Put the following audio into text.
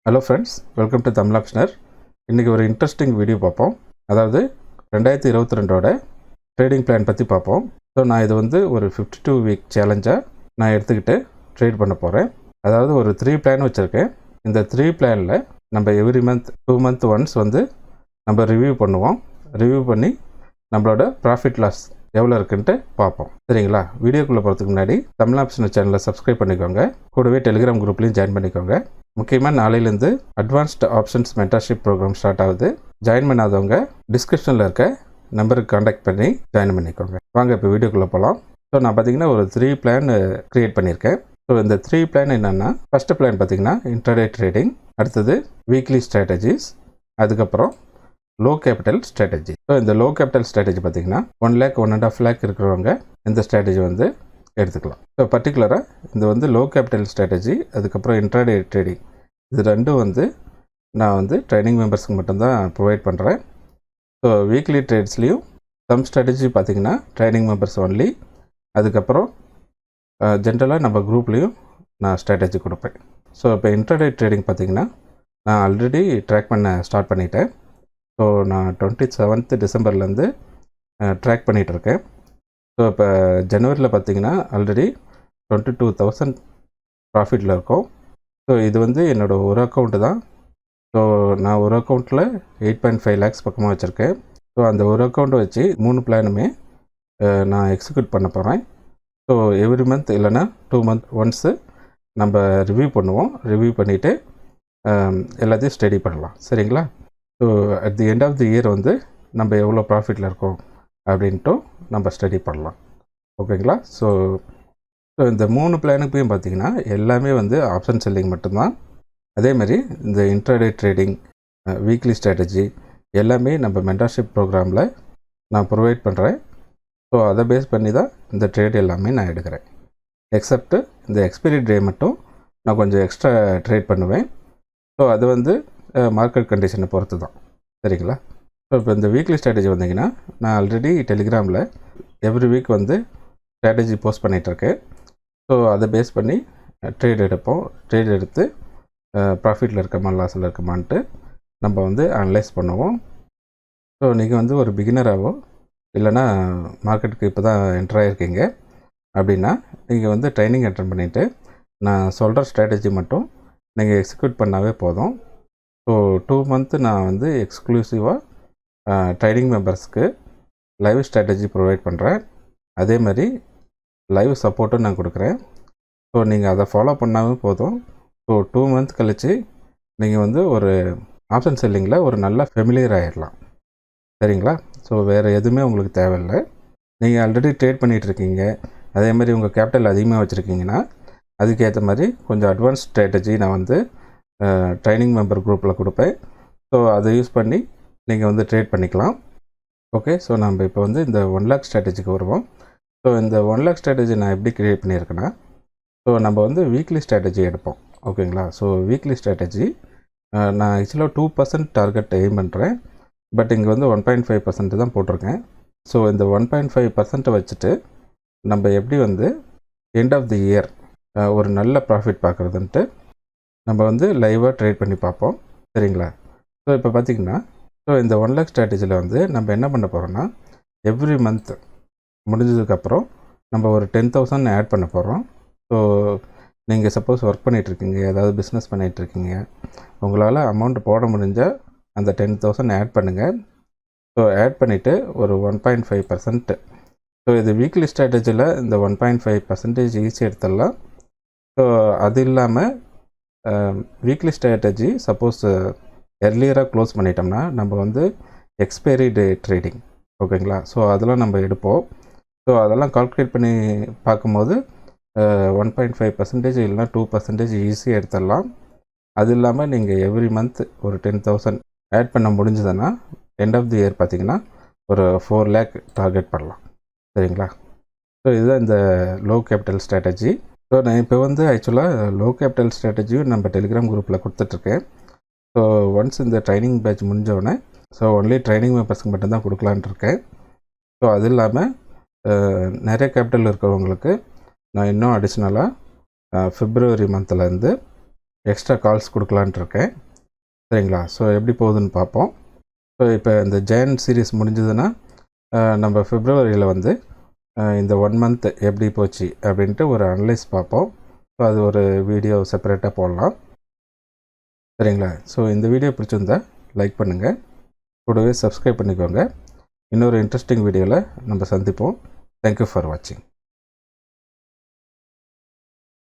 Hello friends, welcome to Tamil ஆப்ஷனர். இன்றைக்கி ஒரு இன்ட்ரெஸ்டிங் வீடியோ பார்ப்போம். அதாவது 2022ஓட ட்ரேடிங் பிளான் பற்றி பார்ப்போம். ஸோ நான் இது வந்து ஒரு 52 வீக் சேலஞ்சாக நான் எடுத்துக்கிட்டு ட்ரேட் பண்ண போகிறேன். அதாவது ஒரு 3 பிளான் வச்சுருக்கேன். இந்த 3 பிளானில் நம்ம எவ்ரி மந்த் 2 மந்த் ஒன்ஸ் வந்து நம்ம ரிவ்யூ பண்ணுவோம். ரிவ்யூ பண்ணி நம்மளோட ப்ராஃபிட் லாஸ் எவ்வளோ இருக்குன்ட்டு பார்ப்போம். சரிங்களா? வீடியோக்குள்ளே போகிறதுக்கு முன்னாடி தமிழ் ஆப்ஷனர் சேனலை சப்ஸ்கிரைப் பண்ணிக்கோங்க. கூடவே டெலிகிராம் குரூப்லேயும் ஜாயின் பண்ணிக்கோங்க. முக்கியமாக நாளையிலேருந்து advanced options mentorship program start ஆகுது. ஜாயின் பண்ணாதவங்க டிஸ்கிரிப்ஷனில் இருக்க நம்பருக்கு காண்டாக்ட் பண்ணி ஜாயின் பண்ணிக்கோங்க. வாங்க இப்போ வீடியோக்குள்ளே போகலாம். ஸோ நான் பார்த்தீங்கன்னா ஒரு 3 பிளான் க்ரியேட் பண்ணியிருக்கேன். ஸோ இந்த 3 பிளான் என்னென்னா, ஃபஸ்ட்டு பிளான் பார்த்தீங்கன்னா இன்ட்ராடே ட்ரேடிங், அடுத்தது வீக்லி ஸ்ட்ராட்டஜிஸ், அதுக்கப்புறம் லோ கேபிட்டல் ஸ்ட்ராட்டஜி. ஸோ இந்த லோ கேபிட்டல் ஸ்ட்ராட்டஜி பார்த்தீங்கன்னா 1 lakh 1.5 lakh இருக்கிறவங்க இந்த ஸ்ட்ராட்டஜி வந்து எடுத்துக்கலாம். ஸோ பர்டிகுலராக இது வந்து லோ கேபிட்டல் ஸ்ட்ராட்டஜி, அதுக்கப்புறம் இன்ட்ராடே ட்ரேடிங், இது ரெண்டும் வந்து நான் வந்து ட்ரைனிங் மெம்பர்ஸ்க்கு மட்டும்தான் ப்ரொவைட் பண்ணுறேன். ஸோ வீக்லி ட்ரேட்ஸ்லேயும் சம் ஸ்ட்ராட்டஜி பார்த்திங்கன்னா ட்ரைனிங் மெம்பர்ஸ் ஒன்லி. அதுக்கப்புறம் ஜென்ரலாக நம்ம குரூப்லேயும் நான் ஸ்ட்ராட்டஜி கொடுப்பேன். ஸோ இப்போ இன்ட்ராடே ட்ரேடிங் பார்த்திங்கன்னா நான் ஆல்ரெடி ட்ராக் பண்ண ஸ்டார்ட் பண்ணிட்டேன். ஸோ நான் 27th டிசம்பர்லேருந்து ட்ராக் பண்ணிகிட்ருக்கேன். ஸோ இப்போ ஜனவரியில் பார்த்திங்கன்னா ஆல்ரெடி 22,000 ப்ராஃபிட்டில் இருக்கும். ஸோ இது வந்து என்னோடய ஒரு அக்கௌண்ட்டு தான். ஸோ நான் ஒரு அக்கௌண்ட்டில் 8.5 lakhs பக்கமாக வச்சுருக்கேன். ஸோ அந்த ஒரு அக்கௌண்ட்டை வச்சு 3 பிளானுமே நான் எக்ஸிக்யூட் பண்ண போகிறேன். ஸோ எவ்ரி மந்த் இல்லைனா 2 month ஒன்ஸு நம்ம ரிவ்யூ பண்ணுவோம். ரிவ்யூ பண்ணிவிட்டு எல்லாத்தையும் ஸ்டடி பண்ணலாம். சரிங்களா? So at the end of the year வந்து நம்ம எவ்வளோ ப்ராஃபிட்டில் இருக்கோம் அப்படின்ட்டு நம்ம ஸ்டடி பண்ணலாம். ஓகேங்களா? ஸோ இந்த 3 பிளானுக்கும் பார்த்திங்கன்னா எல்லாமே வந்து ஆப்ஷன் செல்லிங் மட்டும்தான். அதேமாதிரி இந்த இன்ட்ராடே ட்ரேடிங், வீக்லி ஸ்ட்ராட்டஜி எல்லாமே நம்ம மென்டர்ஷிப் ப்ரோக்ராமில் நான் ப்ரொவைட் பண்ணுறேன். ஸோ அதை பேஸ் பண்ணி தான் இந்த ட்ரேட் எல்லாமே நான் எடுக்கிறேன். எக்ஸப்ட்டு இந்த எக்ஸ்பைரி டே மட்டும் நான் கொஞ்சம் எக்ஸ்ட்ரா ட்ரேட் பண்ணுவேன். ஸோ அது வந்து மார்க்கெட் கண்டிஷனை பொறுத்து தான். சரிங்களா? ஸோ இப்போ இந்த வீக்லி ஸ்ட்ராட்டஜி வந்தீங்கன்னா நான் ஆல்ரெடி டெலிகிராமில் எவ்ரி வீக் வந்து ஸ்ட்ராட்டஜி போஸ்ட் பண்ணிகிட்ருக்கேன். ஸோ அதை பேஸ் பண்ணி ட்ரேட் எடுப்போம். ட்ரேட் எடுத்து ப்ராஃபிட்டில் இருக்கமா லாஸில் இருக்கமான்ட்டு நம்ம வந்து அனலைஸ் பண்ணுவோம். ஸோ நீங்கள் வந்து ஒரு பிகினராகவோ இல்லைனா மார்க்கெட்டுக்கு இப்போ தான் என்டர் ஆகிருக்கீங்க அப்படின்னா நீங்கள் வந்து ட்ரைனிங் அட்டெண்ட் பண்ணிவிட்டு நான் சொல்கிற ஸ்ட்ராட்டஜி மட்டும் நீங்கள் எக்ஸிக்யூட் பண்ணாவே போதும். ஸோ 2 month நான் வந்து எக்ஸ்க்ளூசிவாக ட்ரைனிங் மெம்பர்ஸ்க்கு லைவ் ஸ்ட்ராட்டஜி ப்ரொவைட் பண்ணுறேன். அதே மாதிரி லைவ் சப்போர்ட்டும் நான் கொடுக்குறேன். ஸோ நீங்கள் அதை ஃபாலோ பண்ணாவே போதும். ஸோ 2 month கழித்து நீங்கள் வந்து ஒரு ஆப்ஷன் செல்லிங்கில் ஒரு நல்ல ஃபெமிலியர் ஆகிடலாம். சரிங்களா? ஸோ வேறு எதுவுமே உங்களுக்கு தேவையில்லை. நீங்கள் ஆல்ரெடி ட்ரேட் பண்ணிகிட்ருக்கீங்க, அதேமாதிரி உங்கள் கேபிட்டல் அதிகமாக வச்சுருக்கீங்கன்னா அதுக்கேற்ற மாதிரி கொஞ்சம் அட்வான்ஸ் ஸ்ட்ராட்டஜி நான் வந்து ட்ரைனிங் மெம்பர் குரூப்பில் கொடுப்பேன். ஸோ அதை யூஸ் பண்ணி நீங்கள் வந்து ட்ரேட் பண்ணிக்கலாம். ஓகே. ஸோ நம்ம இப்போ வந்து இந்த 1 lakh ஸ்ட்ராட்டஜிக்கு வருவோம். ஸோ இந்த 1 lakh ஸ்ட்ராட்டஜி நான் எப்படி க்ரியேட் பண்ணியிருக்கேன்னா, ஸோ நம்ம வந்து வீக்லி ஸ்ட்ராட்டஜி எடுப்போம். ஓகேங்களா? ஸோ வீக்லி ஸ்ட்ராட்டஜி நான் ஆக்சுவலாக 2% டார்கெட் எய்ம் பண்ணுறேன். பட் இங்கே வந்து 1.5% தான் போட்டிருக்கேன். ஸோ இந்த 1.5% வச்சுட்டு நம்ம எப்படி வந்து எண்ட் ஆஃப் தி இயர் ஒரு நல்ல ப்ராஃபிட் பார்க்குறதுன்ட்டு நம்ம வந்து லைவாக ட்ரேட் பண்ணி பார்ப்போம். சரிங்களா? ஸோ இப்போ பார்த்திங்கன்னா ஸோ இந்த 1 lakh ஸ்ட்ராட்டஜியில் வந்து நம்ம என்ன பண்ண போகிறோன்னா, எவ்ரி மந்த் முடிஞ்சதுக்கப்புறம் நம்ம ஒரு 10,000 ஆட் பண்ண போகிறோம். ஸோ நீங்கள் சப்போஸ் ஒர்க் பண்ணிகிட்ருக்கீங்க, ஏதாவது பிஸ்னஸ் பண்ணிகிட்ருக்கீங்க, உங்களால் அமௌண்ட் போட முடிஞ்சால் அந்த 10,000 ஆட் பண்ணுங்கள். ஸோ ஆட் பண்ணிவிட்டு ஒரு 1.5%. ஸோ இது வீக்லி ஸ்ட்ராட்டஜியில் இந்த 1.5% ஈஸி எடுத்துடலாம். ஸோ அது இல்லாமல் வீக்லி ஸ்ட்ராட்டஜி சப்போஸ் எர்லியராக க்ளோஸ் பண்ணிட்டோம்னா நம்ம வந்து எக்ஸ்பைரி டே ட்ரேடிங், ஓகேங்களா? ஸோ அதெல்லாம் நம்ம எடுப்போம். ஸோ அதெல்லாம் கால்குலேட் பண்ணி பார்க்கும்போது 1.5% இல்லைனா 2% ஈஸியாக எடுத்துடலாம். அது இல்லாமல் நீங்கள் எவ்ரி மந்த் ஒரு 10,000 ஆட் பண்ண முடிஞ்சதுன்னா எண்ட் ஆஃப் தி இயர் பார்த்திங்கன்னா ஒரு 4 lakh டார்கெட் பண்ணலாம். சரிங்களா? ஸோ இதுதான் இந்த லோ கேபிட்டல் ஸ்ட்ராட்டஜி. ஸோ நான் இப்போ வந்து ஆக்சுவலாக லோ கேபிட்டல் ஸ்ட்ராட்டஜியும் நம்ம டெலிகிராம் குரூப்பில் கொடுத்துட்ருக்கேன். ஸோ ஒன்ஸ் இந்த ட்ரைனிங் பேட்ச் முடிஞ்சோடனே ஸோ ஒன்லி ட்ரைனிங் மெம்பர்ஸ்க்கு மட்டும்தான் கொடுக்கலான் இருக்கேன். ஸோ அது இல்லாமல் நிறைய கேபிட்டல் இருக்கிறவங்களுக்கு நான் இன்னும் அடிஷ்னலாக February மந்த்லேருந்து எக்ஸ்ட்ரா கால்ஸ் கொடுக்கலான்ட்டு இருக்கேன். சரிங்களா? ஸோ எப்படி போகுதுன்னு பார்ப்போம். ஸோ இப்போ இந்த ஜெயன் சீரீஸ் முடிஞ்சதுன்னா நம்ம பிப்ரவரியில் வந்து இந்த 1 மந்த் எப்படி போச்சு அப்படின்ட்டு ஒரு அனலைஸ் பார்ப்போம். ஸோ அது ஒரு வீடியோ செப்பரேட்டாக போடலாம். சரிங்களா? ஸோ இந்த வீடியோ பிடிச்சிருந்தா லைக் பண்ணுங்கள், கூடவே சப்ஸ்கிரைப் பண்ணிக்கோங்க. இன்னொரு இன்ட்ரெஸ்டிங் வீடியோவில் நம்ம சந்திப்போம். தேங்க்யூ ஃபார் வாட்சிங்.